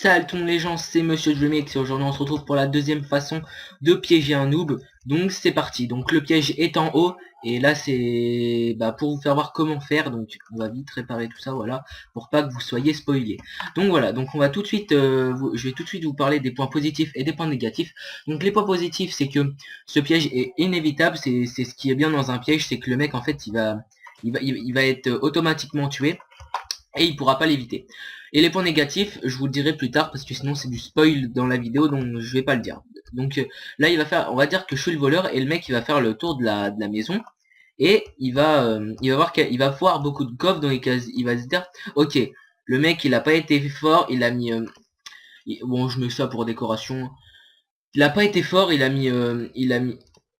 Salut tout le monde les gens, c'est Monsieur Dreamix et aujourd'hui on se retrouve pour la deuxième façon de piéger un noob. Donc c'est parti, donc le piège est en haut et là c'est pour vous faire voir comment faire. Donc on va vite réparer tout ça, voilà, pour pas que vous soyez spoilés. Donc voilà, donc on va tout de suite, je vais tout de suite vous parler des points positifs et des points négatifs. Donc les points positifs, c'est que ce piège est inévitable, c'est ce qui est bien dans un piège, c'est que le mec en fait il va être automatiquement tué et il pourra pas l'éviter. Et les points négatifs, je vous le dirai plus tard parce que sinon c'est du spoil dans la vidéo, donc je vais pas le dire. Donc là il va faire, on va dire que je suis le voleur et le mec il va faire le tour de la maison et il va voir qu'il va voir beaucoup de coffres dans les cases. Il va se dire ok, le mec il a pas été fort, il a mis bon je mets ça pour décoration. Il a pas été fort, il a mis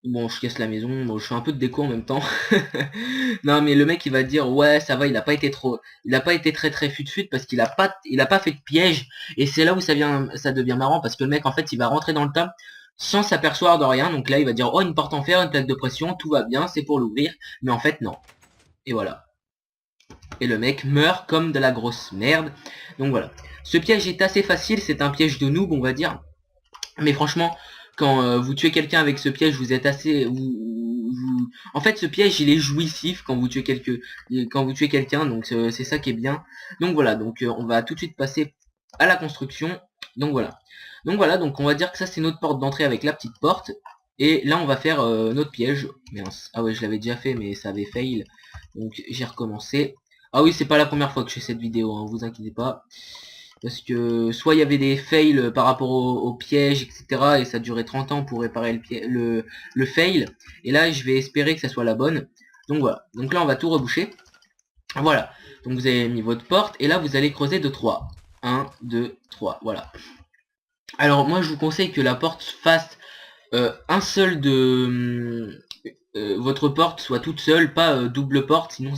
bon je casse la maison, bon je fais un peu de déco en même temps. Non mais le mec il va dire ouais ça va, il a pas été très fut parce qu'il a pas fait de piège et c'est là où ça devient marrant parce que le mec en fait il va rentrer dans le tas sans s'apercevoir de rien, donc là il va dire oh une porte en fer, une plaque de pression, tout va bien, c'est pour l'ouvrir, mais en fait non. Et voilà. Et le mec meurt comme de la grosse merde. Donc voilà. Ce piège est assez facile, c'est un piège de noob on va dire. Mais franchement, quand vous tuez quelqu'un avec ce piège, vous êtes assez... En fait, ce piège, il est jouissif quand vous tuez quelqu'un, donc c'est ça qui est bien. Donc voilà, donc on va tout de suite passer à la construction. Donc voilà. Donc on va dire que ça, c'est notre porte d'entrée avec la petite porte. Et là, on va faire notre piège. Mince. Ah ouais, je l'avais déjà fait, mais ça avait fail. Donc j'ai recommencé. Ah oui, c'est pas la première fois que je fais cette vidéo, hein, vous inquiétez pas. Parce que soit il y avait des fails par rapport au piège, etc. Et ça durait 30 ans pour réparer le fail. Et là, je vais espérer que ça soit la bonne. Donc voilà. Donc là, on va tout reboucher. Voilà. Donc vous avez mis votre porte. Et là, vous allez creuser de 3. 1, 2, 3. Voilà. Alors moi, je vous conseille que la porte fasse un seul de... votre porte soit toute seule, pas double porte. Sinon,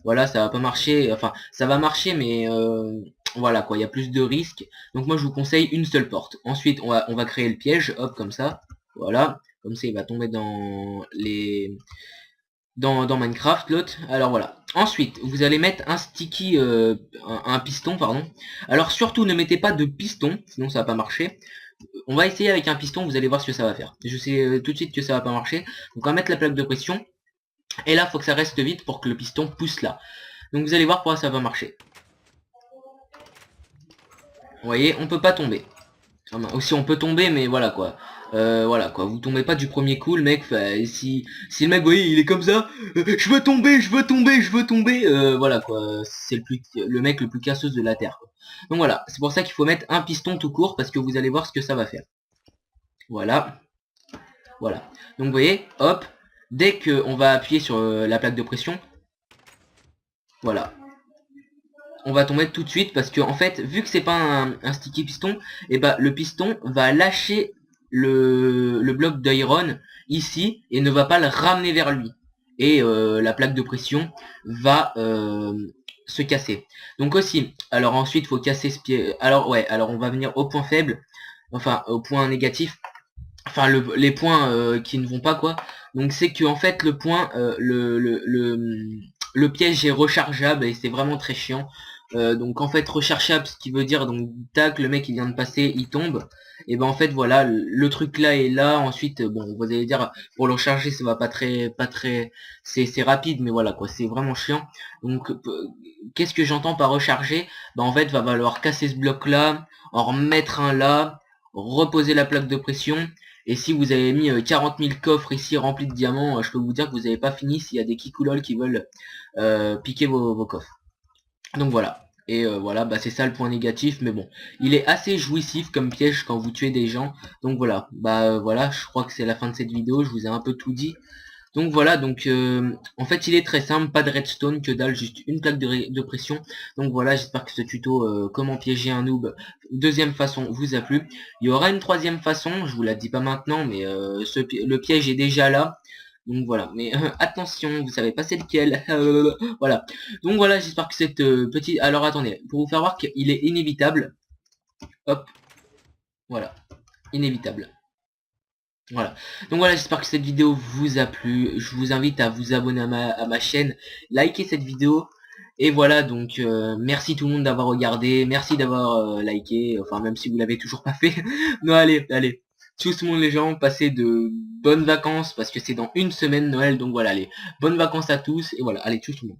voilà, ça va pas marcher. Enfin, ça va marcher, mais... voilà quoi, il y a plus de risques. Donc moi je vous conseille une seule porte. Ensuite on va créer le piège, hop comme ça. Voilà, comme ça il va tomber dans les dans Minecraft l'autre. Alors voilà. Ensuite vous allez mettre un sticky un piston pardon. Alors surtout ne mettez pas de piston, sinon ça va pas marcher. On va essayer avec un piston, vous allez voir ce que ça va faire. Je sais tout de suite que ça va pas marcher. Donc on va mettre la plaque de pression. Et là faut que ça reste vide pour que le piston pousse là. Donc vous allez voir pourquoi ça va marcher. Vous voyez, on peut pas tomber. Aussi on peut tomber mais voilà quoi, vous tombez pas du premier coup le mec, si le mec vous voyez il est comme ça, je veux tomber, voilà quoi, c'est le mec le plus casseuse de la terre quoi. Donc voilà, c'est pour ça qu'il faut mettre un piston tout court parce que vous allez voir ce que ça va faire. Voilà. Donc vous voyez, hop, dès que on va appuyer sur la plaque de pression, voilà, on va tomber tout de suite parce que en fait vu que c'est pas un sticky piston, et le piston va lâcher le bloc d'iron ici et ne va pas le ramener vers lui et la plaque de pression va se casser. Donc aussi, alors ensuite faut casser ce pied. Alors ouais, alors on va venir au point faible, enfin au point négatif, enfin les points qui ne vont pas quoi. Donc c'est que en fait le point le piège est rechargeable et c'est vraiment très chiant. Donc en fait rechargeable, ce qui veut dire donc tac, le mec il vient de passer, il tombe. Et ben en fait voilà, le truc là est là. Ensuite bon vous allez dire pour le recharger ça va pas très c'est rapide mais voilà quoi, c'est vraiment chiant. Donc qu'est-ce que j'entends par recharger? Ben en fait va falloir casser ce bloc là, en remettre un là, reposer la plaque de pression. Et si vous avez mis 40 000 coffres ici remplis de diamants, je peux vous dire que vous n'avez pas fini s'il y a des kikoulol qui veulent piquer vos coffres. Donc voilà. Et voilà, c'est ça le point négatif, mais bon, il est assez jouissif comme piège quand vous tuez des gens. Donc voilà, voilà, je crois que c'est la fin de cette vidéo, je vous ai un peu tout dit. Donc voilà, donc en fait il est très simple, pas de redstone, que dalle, juste une plaque de pression. Donc voilà, j'espère que ce tuto comment piéger un noob deuxième façon vous a plu. Il y aura une troisième façon, je vous la dis pas maintenant, mais le piège est déjà là. Donc voilà, mais attention, vous savez pas c'est lequel. Voilà. Donc voilà, j'espère que cette petite... Alors attendez, pour vous faire voir qu'il est inévitable. Hop, voilà, inévitable. Voilà. Donc voilà, j'espère que cette vidéo vous a plu. Je vous invite à vous abonner à ma chaîne, liker cette vidéo Et voilà, donc merci tout le monde d'avoir regardé, merci d'avoir liké, enfin même si vous l'avez toujours pas fait. Non, allez, tous mon les gens, passez de bonnes vacances parce que c'est dans une semaine Noël, donc voilà, allez, bonnes vacances à tous et voilà, allez, tous tout le monde.